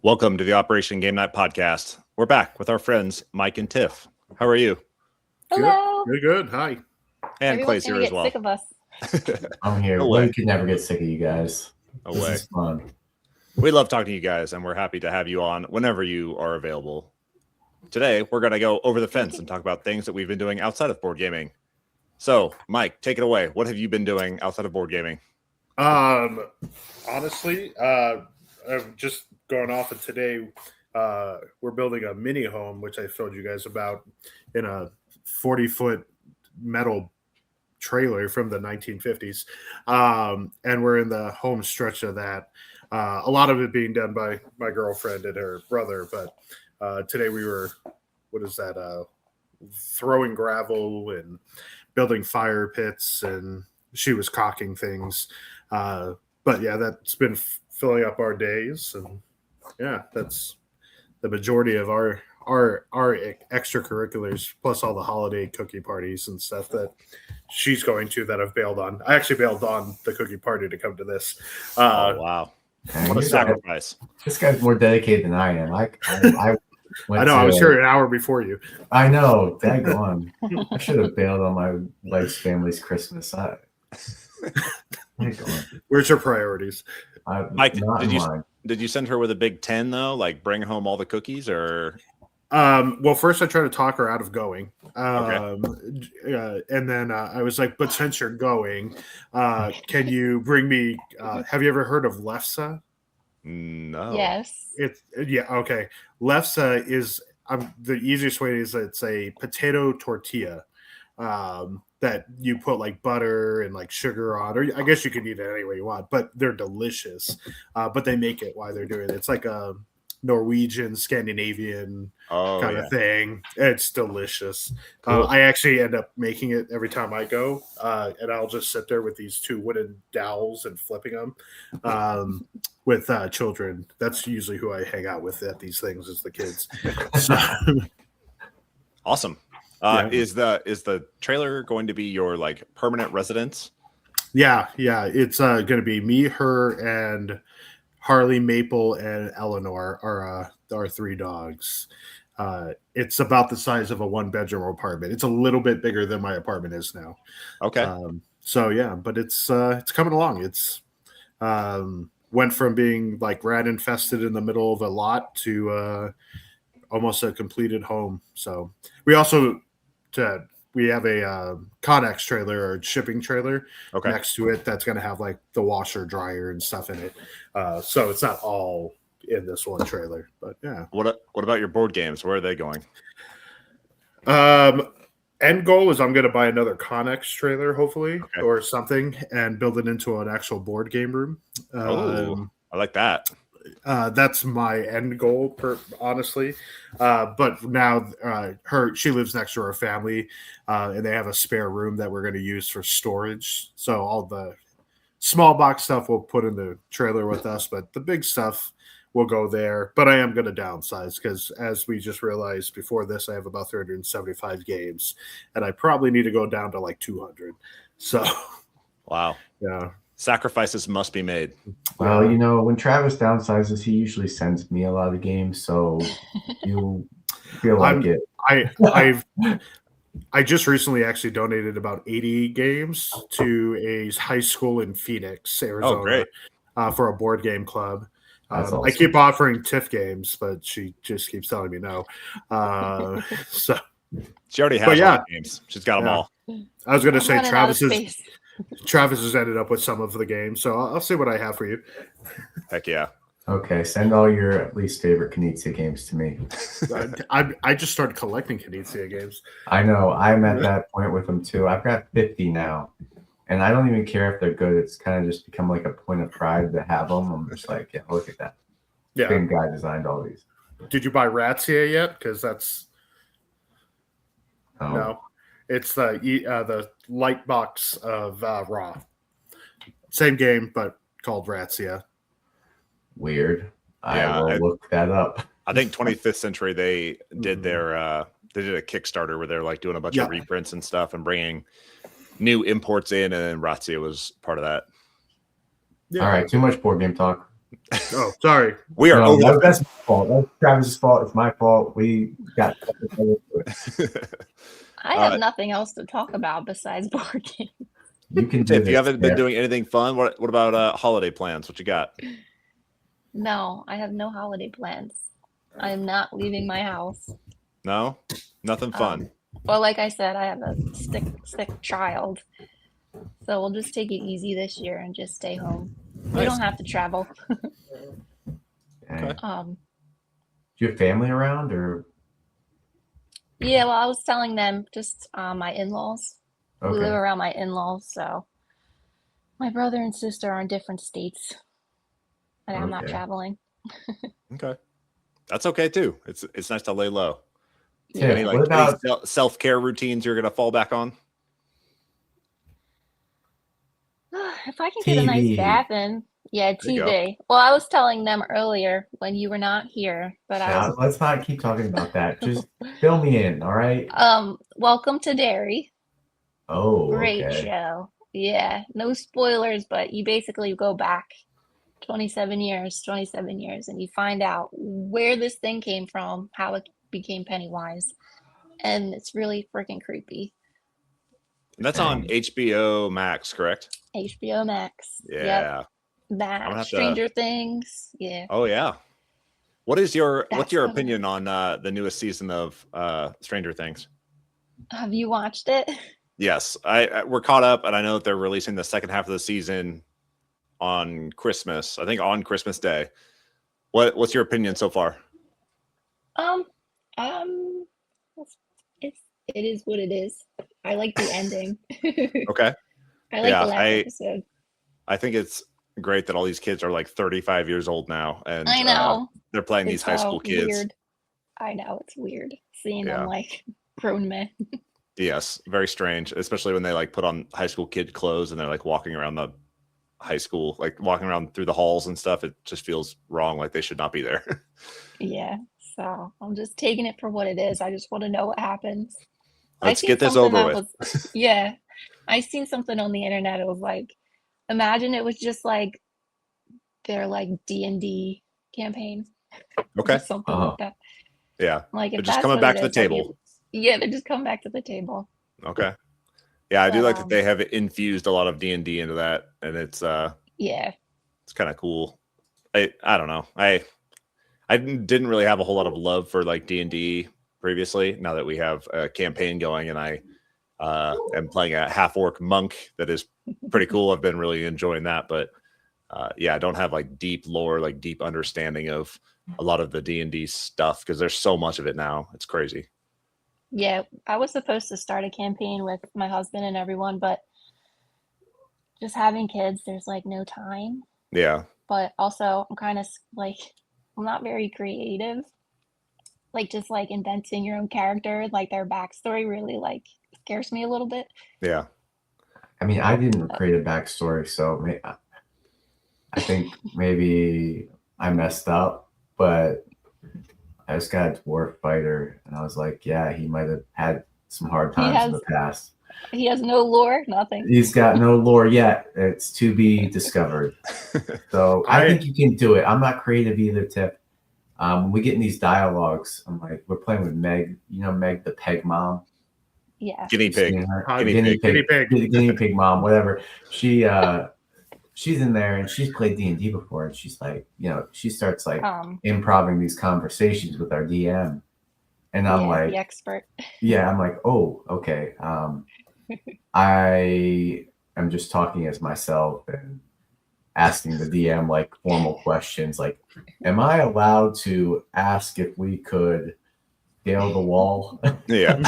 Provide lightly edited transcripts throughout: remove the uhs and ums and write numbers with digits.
Welcome to the Operation Game Night podcast. We're back with our friends Mike and Tiff. How are you? Hello. Good. Good. Hi. And Clay's here as well. Sick of us. I'm here. No We way. could never get sick of you guys. No This way. is fun. We love talking to you guys, and we're happy to have you on whenever you are available. Today, we're going to go over the fence and talk about things that we've been doing outside of board gaming. So, Mike, take it away. What have you been doing outside of board gaming? Honestly, I'm just going off of today. We're building a mini home, which I told you guys about, in a 40-foot metal trailer from the 1950s. And we're in the home stretch of that. A lot of it being done by my girlfriend and her brother. But today we were, throwing gravel and building fire pits, and she was caulking things. But yeah, that's been filling up our days, and yeah, that's the majority of our extracurriculars, plus all the holiday cookie parties and stuff that she's going to that I've bailed on. I actually bailed on the cookie party to come to this. Oh, wow. Man, What a sacrifice. This guy's more dedicated than I am. I I was here an hour before you. I know. Daggone. I should have bailed on my wife's family's Christmas. Where's your priorities? Mike, mine. did you send her with a big 10, though? Like, bring home all the cookies, or? Well, first I tried to talk her out of going. Okay. And then I was like, but since you're going, can you bring me, have you ever heard of lefsa? No. Yes. Okay. Lefsa is, the easiest way is it's a potato tortilla that you put like butter and like sugar on, or I guess you can eat it any way you want, but they're delicious. But they make it while they're doing it. It's like a Norwegian, Scandinavian kind of thing. It's delicious. Cool. I actually end up making it every time I go, and I'll just sit there with these two wooden dowels and flipping them with children. That's usually who I hang out with at these things, is the kids. So, Awesome. Yeah. Is the trailer going to be your like permanent residence? yeah. It's going to be me, her, and Harley, Maple, and Eleanor are our three dogs. It's about the size of a one-bedroom apartment. It's a little bit bigger than my apartment is now. Okay. So yeah, but it's coming along. It's went from being like rat infested in the middle of a lot to almost a completed home. So we also we have a Connex trailer or shipping trailer next to it that's going to have like the washer, dryer, and stuff in it. So it's not all in this one trailer, but yeah. What about your board games? Where are they going? End goal is I'm going to buy another Connex trailer, hopefully, or something, and build it into an actual board game room. I like that. That's my end goal, honestly. But now she lives next to her family, and they have a spare room that we're going to use for storage. So all the small box stuff we'll put in the trailer with us, but the big stuff will go there. But I am going to downsize because, as we just realized before this, I have about 375 games, and I probably need to go down to like 200. So, wow, yeah. Sacrifices must be made. Well, when Travis downsizes, he usually sends me a lot of games, so you feel like it. I just recently actually donated about 80 games to a high school in Phoenix, Arizona, great. For a board game club. Awesome. I keep offering Tiff games, but she just keeps telling me no. So she already has all the games. She's got them all. I was going to say Travis has ended up with some of the games, so I'll see what I have for you. Heck yeah. Okay, send all your least favorite Knizia games to me. I just started collecting Knizia games. I know. I'm at that point with them, too. I've got 50 now, and I don't even care if they're good. It's kind of just become like a point of pride to have them. I'm just like, yeah, look at that. Yeah. Same guy designed all these. Did you buy Razzia yet? Because that's... No. It's the light box of Raw. Same game, but called Razzia. Weird. I will look that up. I think 25th Century, they did their they did a Kickstarter where they're like doing a bunch of reprints and stuff and bringing new imports in, and then Razzia was part of that. Yeah. All right, too much board game talk. Oh, sorry. We are over the that's my fault. That's Travis's fault. It's my fault. We got. I have nothing else to talk about besides board games. You can do Tiff, this. you haven't been Tiff. doing anything fun. What about holiday plans? What you got? No, I have no holiday plans. I am not leaving my house. No, nothing fun. Well, like I said, I have a sick child, so we'll just take it easy this year and just stay home. We Nice. don't have to travel. Okay. Um, Do you have family around or? yeah, well, I was telling them just my in-laws. We live Okay. around my in-laws, so my brother and sister are in different states, and I'm not Okay. traveling. Okay, that's okay too. It's nice to lay low. Tiff, Any what about self-care routines you're gonna fall back on? If I can get a nice TV? bath in, yeah, There you go. TV. Well, I was telling them earlier when you were not here, but I Now, was let's not keep talking about that. Just fill me in, all right? Welcome to Derry. Oh, Great okay. show. Yeah, no spoilers, but you basically go back 27 years, and you find out where this thing came from, how it became Pennywise, and it's really freaking creepy. And that's on HBO Max, correct? HBO Max. Yeah. Yep. That gonna have to- Stranger Things. Yeah. Oh yeah. What's your That's opinion on the newest season of Stranger Things? Have you watched it? Yes, we're caught up, and I know that they're releasing the second half of the season on Christmas. I think on Christmas Day. What's your opinion so far? It is what it is. I like the ending. Okay. I like Yeah, the last episode. I think it's great that all these kids are like 35 years old now, and I know. they're playing these high school kids. Weird. I know, it's weird seeing them like grown men. Yes, very strange, especially when they like put on high school kid clothes and they're like walking around the high school, like walking around through the halls and stuff. It just feels wrong, like they should not be there. Yeah, so I'm just taking it for what it is. I just want to know what happens. Let's get this over with. Yeah, I seen something on the internet. It was like, imagine it was just like their like D&D campaign. Okay. Something like that. Yeah. Like, if they're just that's coming what back it to the is, like, table. yeah, they're just coming back to the table. Okay. Yeah, I do But, like that they have infused a lot of D&D into that, and it's it's kind of cool. I don't know. I didn't really have a whole lot of love for like D&D previously. Now that we have a campaign going, and I am playing a half-orc monk that is pretty cool. I've been really enjoying that, but I don't have like deep lore, like deep understanding of a lot of the D&D stuff because there's so much of it now. It's crazy. Yeah, I was supposed to start a campaign with my husband and everyone, but just having kids, there's like no time. Yeah. But also, I'm kind of like, I'm not very creative. Like, just like inventing your own character, like their backstory really like scares me a little bit. Yeah. I mean, I didn't create a backstory, so I think maybe I messed up, but I just got a dwarf fighter, and I was like, yeah, he might have had some hard times in the past. He has no lore, nothing. He's got no lore yet. It's to be discovered. So I think you can do it. I'm not creative either, Tiff. When we get in these dialogues, I'm like, we're playing with Meg. You know Meg, the peg mom? Yeah. Guinea pig. Guinea pig mom, whatever. She's in there and she's played D&D before, and she's like, she starts like improving these conversations with our DM, and I'm like, the expert. Yeah, I'm like, oh, okay. I am just talking as myself and asking the DM like formal questions, like, am I allowed to ask if we could scale the wall? Yeah.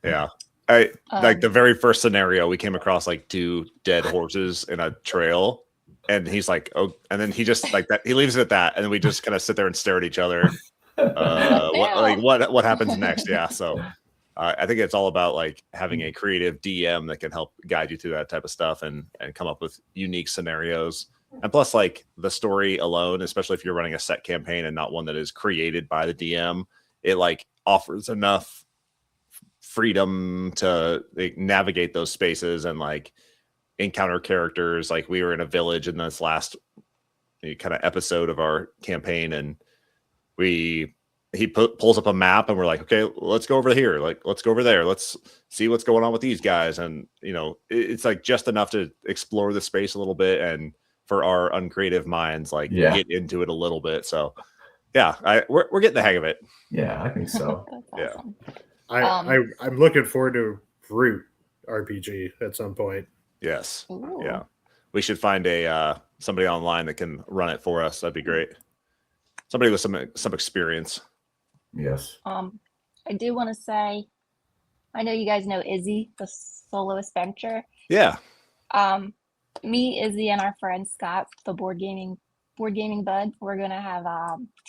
Yeah. Like the very first scenario, we came across like 2 dead horses in a trail, and he's like, oh, and then he just like that, he leaves it at that, and then we just kind of sit there and stare at each other. What happens next? Yeah. So I think it's all about like having a creative DM that can help guide you through that type of stuff and come up with unique scenarios. And plus, like the story alone, especially if you're running a set campaign and not one that is created by the DM, it like offers enough freedom to like, navigate those spaces and like encounter characters. Like we were in a village in this last kind of episode of our campaign, and he pulls up a map, and we're like, okay, let's go over here. Like, let's go over there. Let's see what's going on with these guys. And, it's like just enough to explore the space a little bit. And for our uncreative minds, like get into it a little bit. So yeah, we're getting the hang of it. Yeah, I think so. That's awesome. I'm looking forward to Root RPG at some point. Yes. Ooh. Yeah. We should find somebody online that can run it for us. That'd be great. Somebody with some experience. Yes. I do want to say, I know you guys know Izzy, the soloist venture. Yeah. Me, Izzy, and our friend Scott, the board gaming bud, we're gonna have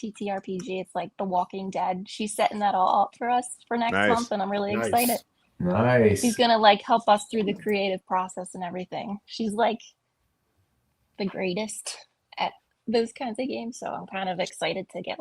TTRPG. It's like The Walking Dead. She's setting that all up for us for next month, and I'm really excited. Nice. She's gonna like help us through the creative process and everything. She's like the greatest at those kinds of games, so I'm kind of excited to get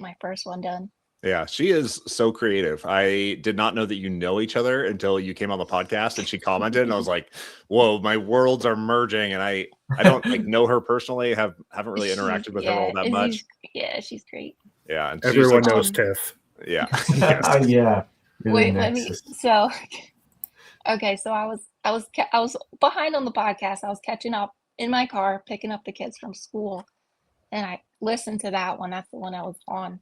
my first one done. Yeah, she is so creative. I did not know that you know each other until you came on the podcast and she commented, and I was like, "Whoa, my worlds are merging." And I don't know her personally. Haven't really interacted with her all that much. Yeah, she's great. Yeah, and everyone knows Tiff. Yeah. Yes. Yeah. Wait, let me. So, okay, so I was behind on the podcast. I was catching up in my car, picking up the kids from school, and I listened to that one. That's the one I was on.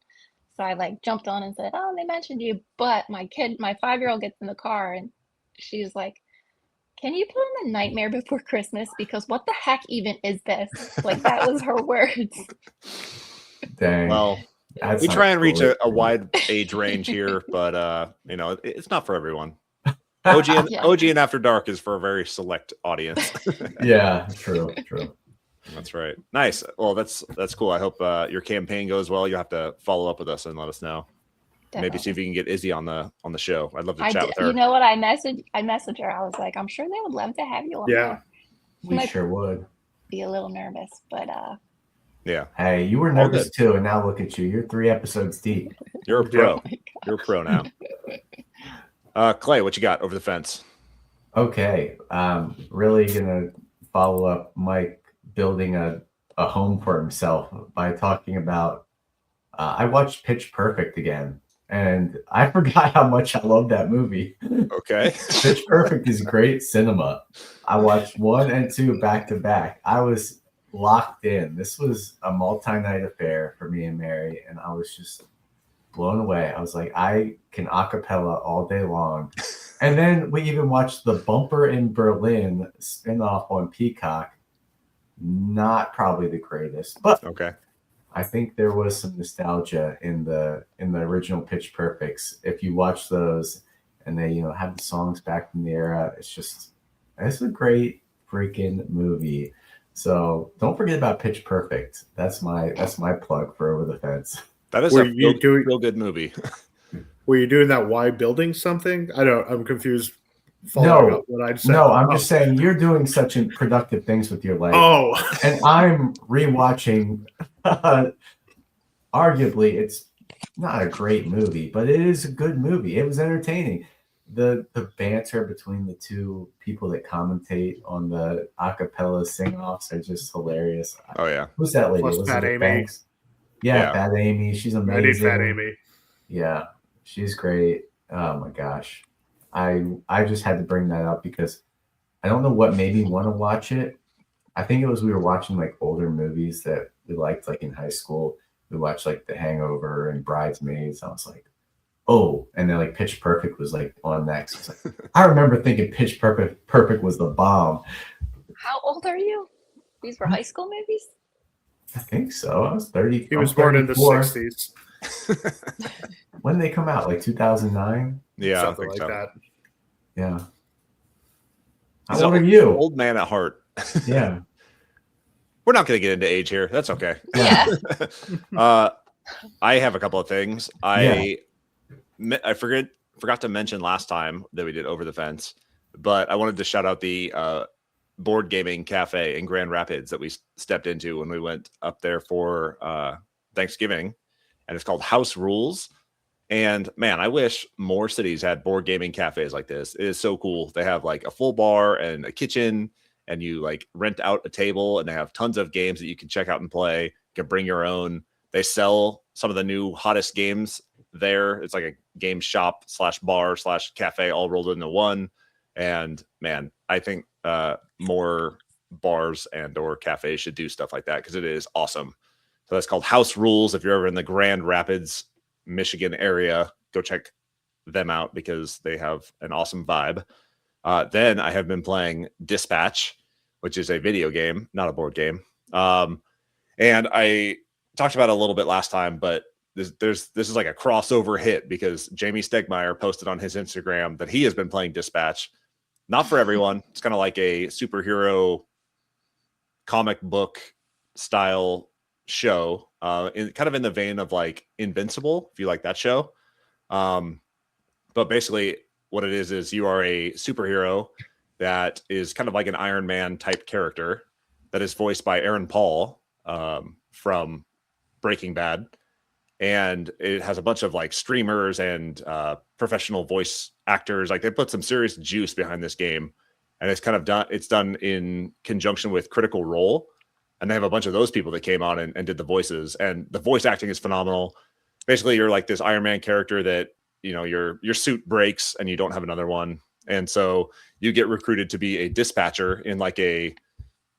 So I jumped on and said, "Oh, they mentioned you." But my 5-year-old gets in the car and she's like, "Can you put on The Nightmare Before Christmas? Because what the heck even is this?" Like, that was her words. Dang. Well, we try and reach a wide age range here, but it's not for everyone. OG and After Dark is for a very select audience. Yeah, true. That's right. Nice. Well, that's cool. I hope your campaign goes well. You'll have to follow up with us and let us know. Definitely. Maybe see if you can get Izzy on the show. I'd love to chat with her. You know what? I messaged her. I was like, I'm sure they would love to have you on there. We sure would. Be a little nervous, but yeah. Hey, you were nervous too, and now look at you. You're 3 episodes deep. You're a pro. You're a pro now. Clay, what you got over the fence? Okay. Really gonna follow up Mike building a home for himself by talking about I watched Pitch Perfect again, and I forgot how much I love that movie. Okay. Pitch Perfect is great cinema. I watched 1 and 2 back to back. I was locked in. This was a multi-night affair for me and Mary, and I was just blown away. I was like, I can acapella all day long. And then we even watched the Bumper in Berlin spinoff on Peacock. Not probably the greatest, but okay. I think there was some nostalgia in the original Pitch Perfects. If you watch those and they have the songs back from the era, it's a great freaking movie. So don't forget about Pitch Perfect. That's my plug for Over the Fence. That is a real good movie. Were you doing that while building something? I'm confused. Up what I'd say. No, I'm just saying you're doing such productive things with your life. Oh, and I'm rewatching. Arguably, it's not a great movie, but it is a good movie. It was entertaining. The banter between the two people that commentate on the acapella sing-offs are just hilarious. Oh yeah, who's that lady? Plus Fat Amy. Banks? Yeah, Fat Amy. She's amazing. I need Fat Amy. Yeah, she's great. Oh my gosh. I just had to bring that up because I don't know what made me want to watch it. I think it was we were watching older movies that we liked in high school. We watched The Hangover and Bridesmaids. I was like, oh, and then Pitch Perfect was on next. I remember thinking Pitch Perfect was the bomb. How old are you? These were high school movies? I think so. I was 30. He was born in the 60s. When did they come out? 2009? Yeah, something like that. Yeah. How old are you? Old man at heart. Yeah. We're not going to get into age here. That's okay. Yeah. I have a couple of things. I forgot to mention last time that we did Over the Fence, but I wanted to shout out the board gaming cafe in Grand Rapids that we stepped into when we went up there for Thanksgiving, and it's called House Rules. And man, I wish more cities had board gaming cafes like this. It is so cool. They have like a full bar and a kitchen, and you like rent out a table, and they have tons of games that you can check out and play. You can bring your own. They sell some of the new hottest games there. It's like a game shop / bar / cafe all rolled into one. And man, I think more bars and or cafes should do stuff like that because it is awesome. So that's called House Rules. If you're ever in the Grand Rapids, Michigan area, go check them out because they have an awesome vibe. Then I have been playing Dispatch, which is a video game, not a board game. And I talked about it a little bit last time, but this is like a crossover hit because Jamie Stegmaier posted on his Instagram that he has been playing Dispatch. Not for everyone. It's kind of like a superhero comic book style show, kind of in the vein of like Invincible, if you like that show. But basically what it is you are a superhero that is kind of like an Iron Man type character that is voiced by Aaron Paul from Breaking Bad. And it has a bunch of like streamers and professional voice actors. Like they put some serious juice behind this game, and it's done in conjunction with Critical Role. And they have a bunch of those people that came on and did the voices, and the voice acting is phenomenal. Basically, you're like this Iron Man character that, you know, your suit breaks and you don't have another one. And so you get recruited to be a dispatcher in like a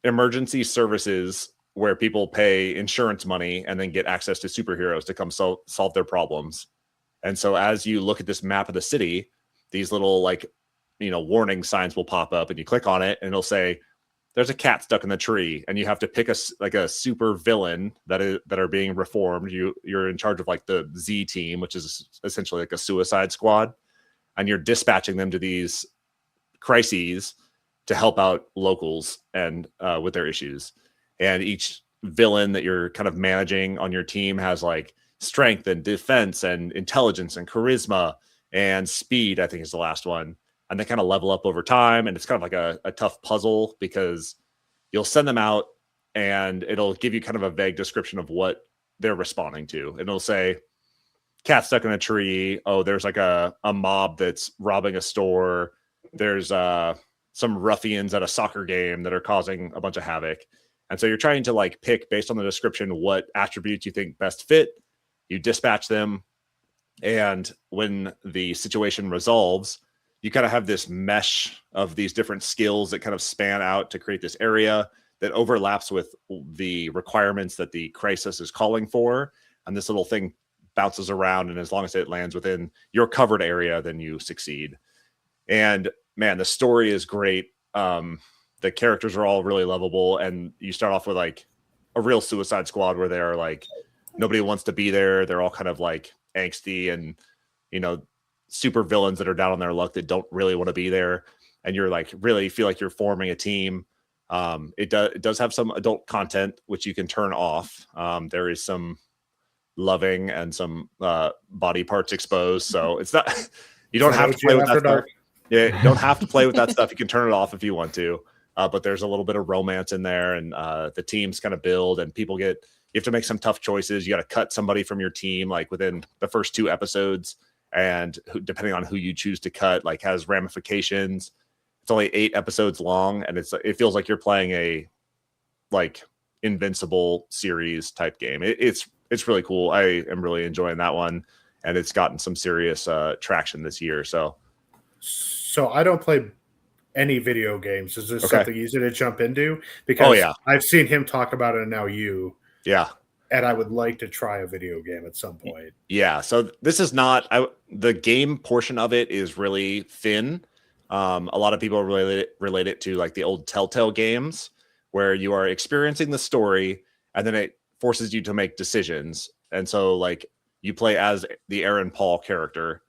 emergency services where people pay insurance money and then get access to superheroes to come solve their problems. And so as you look at this map of the city, these little like, you know, warning signs will pop up and you click on it and it'll say, there's a cat stuck in the tree, and you have to pick a super villain that are being reformed. You're in charge of like the Z team, which is essentially like a suicide squad, and you're dispatching them to these crises to help out locals and with their issues. And each villain that you're kind of managing on your team has like strength and defense and intelligence and charisma and speed, I think is the last one. And they kind of level up over time. And it's kind of like a tough puzzle because you'll send them out and it'll give you kind of a vague description of what they're responding to. And it'll say, cat stuck in a tree. Oh, there's like a mob that's robbing a store. There's some ruffians at a soccer game that are causing a bunch of havoc. And so you're trying to like pick based on the description what attributes you think best fit. You dispatch them. And when the situation resolves, you kind of have this mesh of these different skills that kind of span out to create this area that overlaps with the requirements that the crisis is calling for. And this little thing bounces around. And as long as it lands within your covered area, then you succeed. And man, the story is great. The characters are all really lovable. And you start off with like a real Suicide Squad where they're like, nobody wants to be there. They're all kind of like angsty and, you know, super villains that are down on their luck that don't really want to be there. And you're like, really feel like you're forming a team. It does have some adult content, which you can turn off. There is some loving and some body parts exposed. So it's not, you don't have to play with that stuff. Yeah, you don't have to play with that stuff. You can turn it off if you want to. But there's a little bit of romance in there, and the teams kind of build, and you have to make some tough choices. You got to cut somebody from your team, like within the first 2 episodes. And depending on who you choose to cut, like has ramifications. It's only 8 episodes long, and it feels like you're playing a like Invincible series type game. It's really cool. I am really enjoying that one, and it's gotten some serious traction this year. So I don't play any video games. Is this something easy to jump into? Because I've seen him talk about it, and now you. Yeah. And I would like to try a video game at some point. Yeah. So this is not the game portion of it is really thin. A lot of people relate it to like the old Telltale games where you are experiencing the story and then it forces you to make decisions. And so like you play as the Aaron Paul character,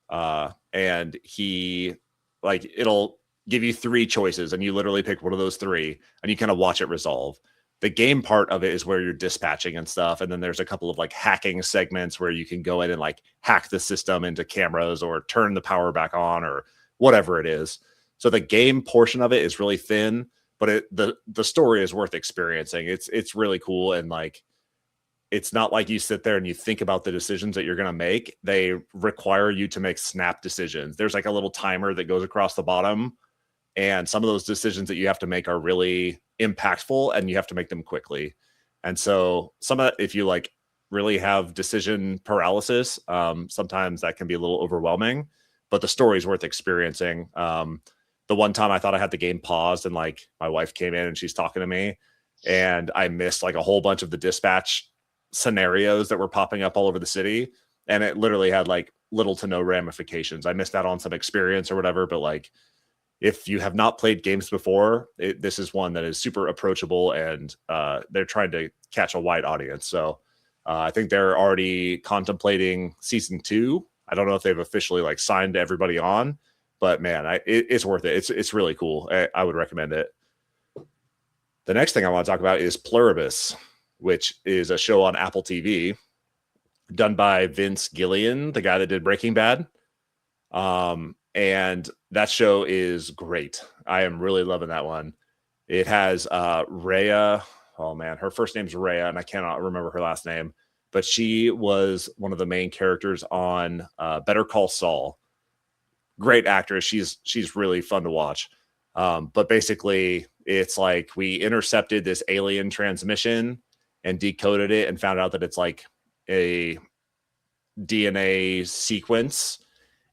and he like it'll give you 3 choices and you literally pick one of those 3 and you kind of watch it resolve. The game part of it is where you're dispatching and stuff. And then there's a couple of like hacking segments where you can go in and like hack the system into cameras or turn the power back on or whatever it is. So the game portion of it is really thin, but the story is worth experiencing. It's really cool. And like, it's not like you sit there and you think about the decisions that you're going to make. They require you to make snap decisions. There's like a little timer that goes across the bottom, and some of those decisions that you have to make are really impactful, and you have to make them quickly. And so some of that, if you like really have decision paralysis, sometimes that can be a little overwhelming, but the story is worth experiencing. The one time I thought I had the game paused, and like my wife came in and she's talking to me, and I missed like a whole bunch of the dispatch scenarios that were popping up all over the city, and it literally had like little to no ramifications. I missed out on some experience or whatever, but like if you have not played games before, this is one that is super approachable, and they're trying to catch a wide audience. So I think they're already contemplating season 2. I don't know if they've officially like signed everybody on, but man, it's worth it. It's really cool. I would recommend it. The next thing I want to talk about is Pluribus, which is a show on Apple TV done by Vince Gilligan, the guy that did Breaking Bad. And that show is great. I am really loving that one. It has Rhea. Oh man, her first name's Rhea, and I cannot remember her last name, but she was one of the main characters on Better Call Saul. Great actress. She's really fun to watch. But basically, it's like we intercepted this alien transmission and decoded it and found out that it's like a DNA sequence.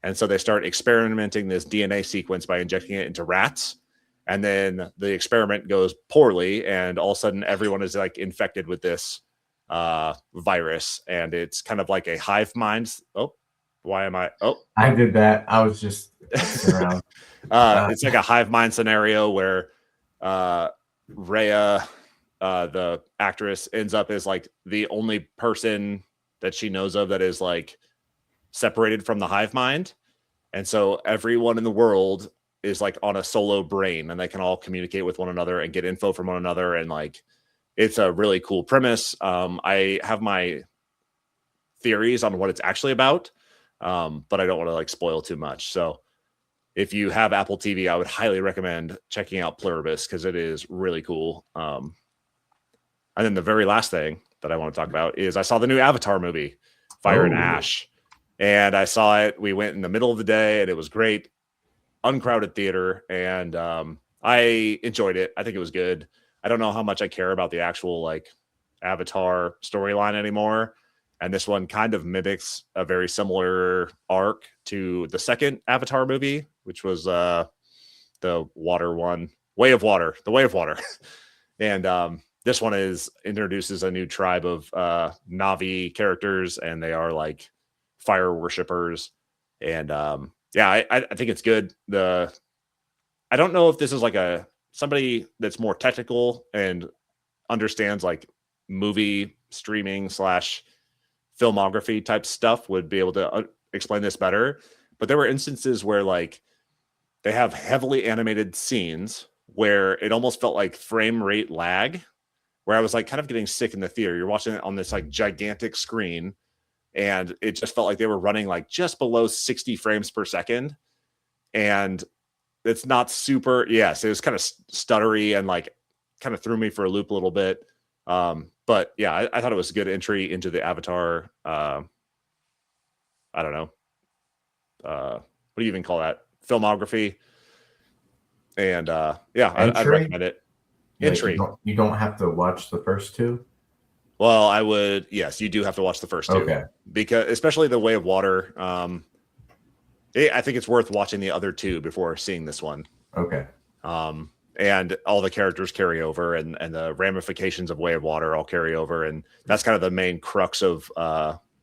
And so they start experimenting this DNA sequence by injecting it into rats. And then the experiment goes poorly, and all of a sudden everyone is like infected with this virus. And it's kind of like a hive mind. Oh, why am I? Oh, I did that. I was just around. It's like a hive mind scenario where Rhea, the actress, ends up as like the only person that she knows of that is like separated from the hive mind. And so everyone in the world is like on a solo brain, and they can all communicate with one another and get info from one another. And like, it's a really cool premise. I have my theories on what it's actually about, but I don't want to like spoil too much. So if you have Apple TV, I would highly recommend checking out Pluribus, because it is really cool. And then the very last thing that I want to talk about is I saw the new Avatar movie, Fire and Ash. And I saw it. We went in the middle of the day, and it was great. Uncrowded theater. And I enjoyed it. I think it was good. I don't know how much I care about the actual like Avatar storyline anymore. And this one kind of mimics a very similar arc to the second Avatar movie, which was the water one, Way of Water, the Way of Water. And this one introduces a new tribe of Na'vi characters, and they are like fire worshippers. And I think it's good. I don't know if this is like somebody that's more technical and understands like movie streaming / filmography type stuff would be able to explain this better. But there were instances where like they have heavily animated scenes where it almost felt like frame rate lag, where I was like kind of getting sick in the theater. You're watching it on this like gigantic screen, and it just felt like they were running like just below 60 frames per second. And it's not super, yes, it was kind of stuttery and like kind of threw me for a loop a little bit. But yeah, I thought it was a good entry into the Avatar. I don't know. What do you even call that? Filmography. And I'd recommend it. Entry. You don't have to watch the first two? Well, I would. Yes, you do have to watch the first two. Okay. Because especially the Way of Water. I think it's worth watching the other two before seeing this one. Okay. And all the characters carry over, and the ramifications of Way of Water all carry over. And that's kind of the main crux of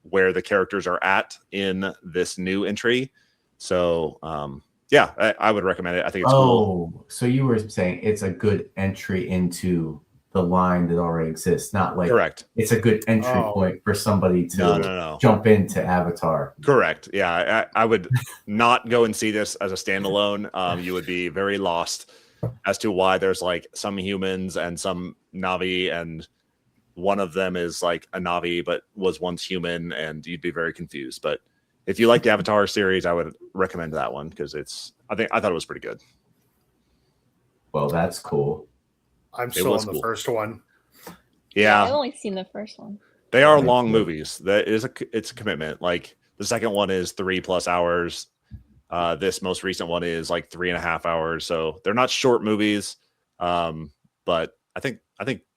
where the characters are at in this new entry. So, I would recommend it. I think it's cool. Oh, so you were saying it's a good entry into the line that already exists, not like Correct. It's a good entry point for somebody to No. jump into Avatar. Correct. Yeah, I would not go and see this as a standalone. You would be very lost as to why there's like some humans and some Na'vi, and one of them is like a Na'vi but was once human, and you'd be very confused. But if you like the Avatar series, I would recommend that one, because I thought it was pretty good. Well, that's cool. I'm still on the first one. Yeah. I've only seen the first one. They are Like, long yeah. movies. It's a commitment. Like the second one is 3+ hours. This most recent one is like 3.5 hours. So they're not short movies. But I think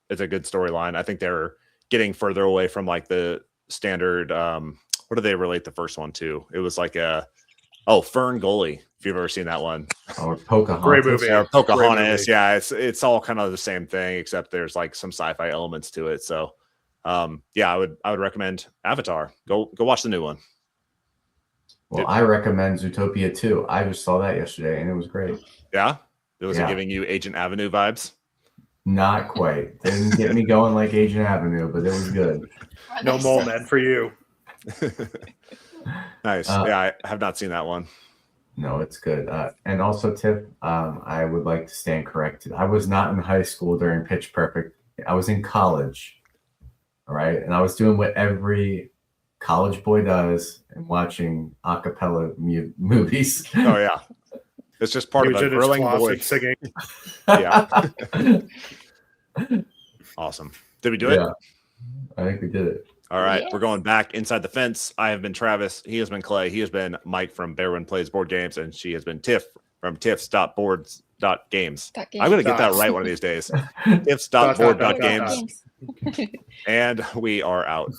it's a good storyline. I think they're getting further away from like the standard. What do they relate the first one to? It was like Fern Gully. If you've ever seen that one, Or Pocahontas. Great movie. or Pocahontas. movie. Yeah, it's all kind of the same thing, except there's like some sci-fi elements to it. So, yeah, I would recommend Avatar. Go watch the new one. Well, I recommend Zootopia 2. I just saw that yesterday, and it was great. Yeah, was it Yeah. giving you Agent Avenue vibes? Not quite. Didn't get me going like Agent Avenue, but it was good. No mole men for you. Nice. Yeah, I have not seen that one. No, it's good. And also, Tiff, I would like to stand corrected. I was not in high school during Pitch Perfect. I was in college. All right. And I was doing what every college boy does and watching a cappella movies. Oh, yeah. It's just part of a Eugene is growing boy. closet singing. Yeah. Awesome. Did we do it? Yeah, I think we did it. All right. Yes. We're going back inside the fence. I have been Travis. He has been Clay. He has been Mike from Bearwin Plays Board Games. And she has been Tiff from tiffs.boards.games. I'm going to get that Dots. right one of these days. tiffs.board.games. Games. And we are out.